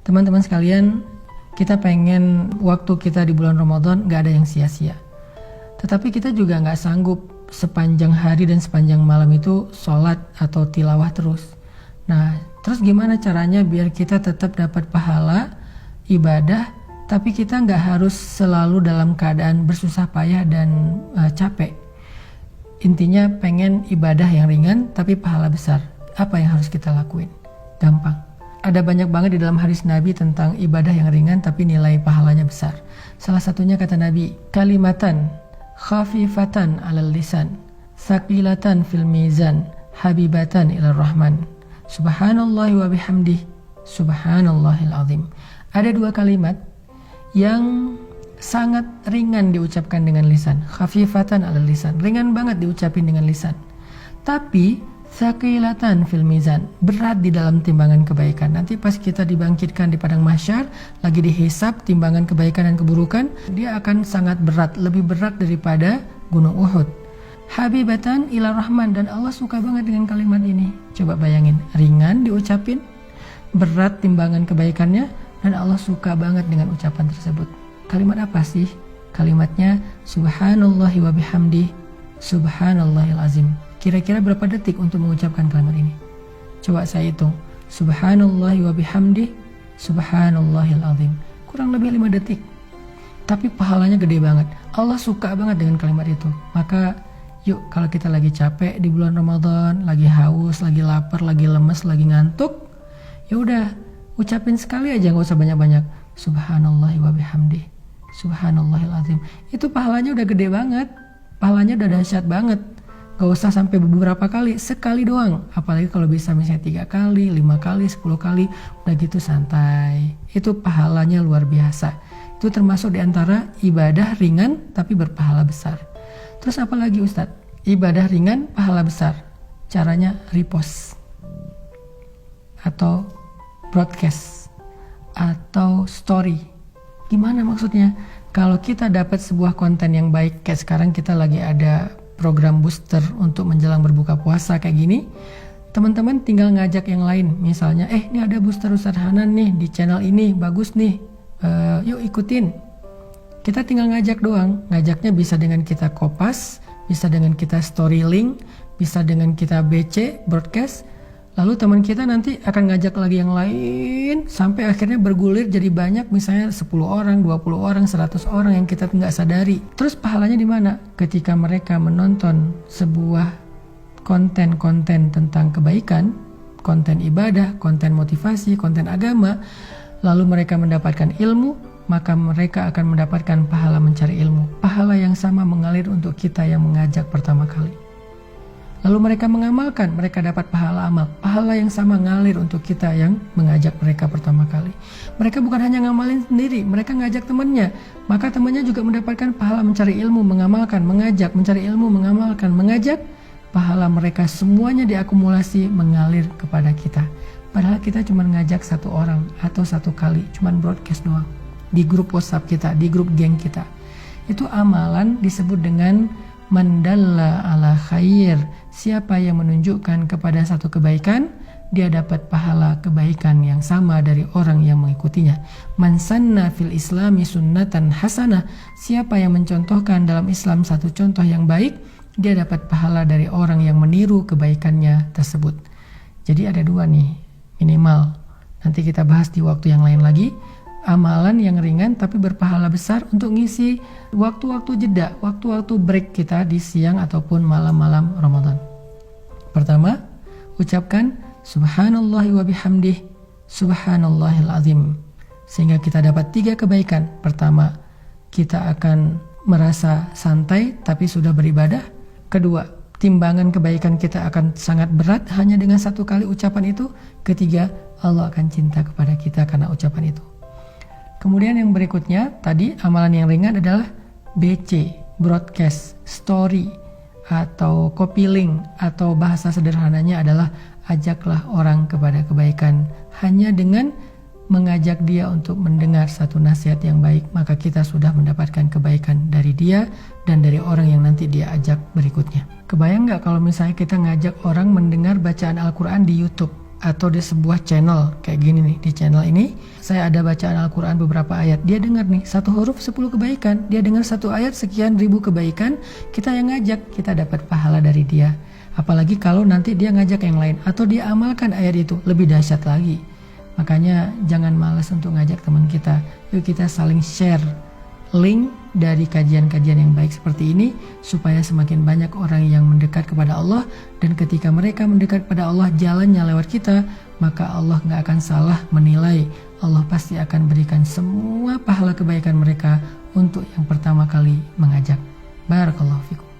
Teman-teman sekalian, kita pengen waktu kita di bulan Ramadan gak ada yang sia-sia. Tetapi kita juga gak sanggup sepanjang hari dan sepanjang malam itu sholat atau tilawah terus. Nah, terus gimana caranya biar kita tetap dapat pahala ibadah, tapi kita gak harus selalu dalam keadaan bersusah payah dan capek. Intinya pengen ibadah yang ringan tapi pahala besar. Apa yang harus kita lakuin? Gampang. Ada banyak banget di dalam hadis Nabi tentang ibadah yang ringan tapi nilai pahalanya besar. Salah satunya kata Nabi, kalimatan khafifatan alal lisan, thaqilatan fil mizan, habibatan ilar rahman. Subhanallahi wa bihamdih, subhanallahil azim. Ada dua kalimat yang sangat ringan diucapkan dengan lisan. Khafifatan alal lisan, ringan banget diucapin dengan lisan. Tapi thaqilatan fil mizan, berat di dalam timbangan kebaikan. Nanti pas kita dibangkitkan di padang mahsyar, lagi dihisab timbangan kebaikan dan keburukan, dia akan sangat berat, lebih berat daripada gunung Uhud. Habibatan ila rahman, dan Allah suka banget dengan kalimat ini. Coba bayangin, ringan diucapin, berat timbangan kebaikannya, dan Allah suka banget dengan ucapan tersebut. Kalimat apa sih? Kalimatnya subhanallahi wa bihamdih, subhanallahil azim. Kira-kira berapa detik untuk mengucapkan kalimat ini? Coba saya hitung. Subhanallahi wa bihamdih, subhanallahil azim. Kurang lebih 5 detik. Tapi pahalanya gede banget. Allah suka banget dengan kalimat itu. Maka yuk, kalau kita lagi capek di bulan Ramadan, lagi haus, lagi lapar, lagi lemes, lagi ngantuk, ya udah ucapin sekali aja, nggak usah banyak-banyak. Subhanallahi wa bihamdih, subhanallahil azim. Itu pahalanya udah gede banget. Pahalanya udah dahsyat banget. Gak usah sampai beberapa kali, sekali doang. Apalagi kalau bisa misalnya 3 kali, 5 kali, 10 kali, udah gitu santai. Itu pahalanya luar biasa. Itu termasuk diantara ibadah ringan tapi berpahala besar. Terus apa lagi Ustadz? Ibadah ringan, pahala besar. Caranya repost atau broadcast atau story. Gimana maksudnya? Kalau kita dapat sebuah konten yang baik, kayak sekarang kita lagi ada program booster untuk menjelang berbuka puasa kayak gini, teman-teman tinggal ngajak yang lain. Misalnya, ini ada booster Ustadz Hanan nih di channel ini, bagus nih, yuk ikutin. Kita tinggal ngajak doang. Ngajaknya bisa dengan kita kopas, bisa dengan kita story link, bisa dengan kita BC, broadcast. Lalu teman kita nanti akan ngajak lagi yang lain, sampai akhirnya bergulir jadi banyak, misalnya 10 orang, 20 orang, 100 orang yang kita nggak sadari. Terus pahalanya di mana? Ketika mereka menonton sebuah konten-konten tentang kebaikan, konten ibadah, konten motivasi, konten agama, lalu mereka mendapatkan ilmu, maka mereka akan mendapatkan pahala mencari ilmu. Pahala yang sama mengalir untuk kita yang mengajak pertama kali. Lalu mereka mengamalkan, mereka dapat pahala amal. Pahala yang sama ngalir untuk kita yang mengajak mereka pertama kali. Mereka bukan hanya ngamalin sendiri, mereka ngajak temannya. Maka temannya juga mendapatkan pahala mencari ilmu, mengamalkan, mengajak, mencari ilmu, mengamalkan, mengajak. Pahala mereka semuanya diakumulasi mengalir kepada kita. Padahal kita cuma ngajak 1 orang atau 1 kali, cuma broadcast doang. Di grup WhatsApp kita, di grup geng kita. Itu amalan disebut dengan mandalla ala khair. Siapa yang menunjukkan kepada satu kebaikan, dia dapat pahala kebaikan yang sama dari orang yang mengikutinya. Man sanna fil islami sunnatan hasanah. Siapa yang mencontohkan dalam Islam satu contoh yang baik, dia dapat pahala dari orang yang meniru kebaikannya tersebut. Jadi ada 2 nih minimal. Nanti kita bahas di waktu yang lain lagi. Amalan yang ringan tapi berpahala besar untuk ngisi waktu-waktu jeda, waktu-waktu break kita di siang ataupun malam-malam Ramadan. Pertama, ucapkan subhanallahi wa bihamdih, subhanallahil azim. Sehingga kita dapat 3 kebaikan. Pertama, kita akan merasa santai tapi sudah beribadah. Kedua, timbangan kebaikan kita akan sangat berat hanya dengan 1 kali ucapan itu. Ketiga, Allah akan cinta kepada kita karena ucapan itu. Kemudian yang berikutnya, tadi amalan yang ringan adalah BC, broadcast, story, atau copy link, atau bahasa sederhananya adalah ajaklah orang kepada kebaikan. Hanya dengan mengajak dia untuk mendengar satu nasihat yang baik, maka kita sudah mendapatkan kebaikan dari dia dan dari orang yang nanti dia ajak berikutnya. Kebayang nggak kalau misalnya kita ngajak orang mendengar bacaan Al-Quran di YouTube? atau di sebuah channel kayak gini nih. Di channel ini saya ada bacaan Al-Quran beberapa ayat, dia dengar nih 1 huruf 10 kebaikan, dia dengar 1 ayat sekian ribu kebaikan, kita yang ngajak, kita dapat pahala dari dia. Apalagi kalau nanti dia ngajak yang lain atau dia amalkan ayat itu, lebih dahsyat lagi. Makanya jangan malas untuk ngajak teman kita, yuk kita saling share link dari kajian-kajian yang baik seperti ini supaya semakin banyak orang yang mendekat kepada Allah, dan ketika mereka mendekat kepada Allah jalannya lewat kita, maka Allah gak akan salah menilai. Allah pasti akan berikan semua pahala kebaikan mereka untuk yang pertama kali mengajak. Barakallahu fikum.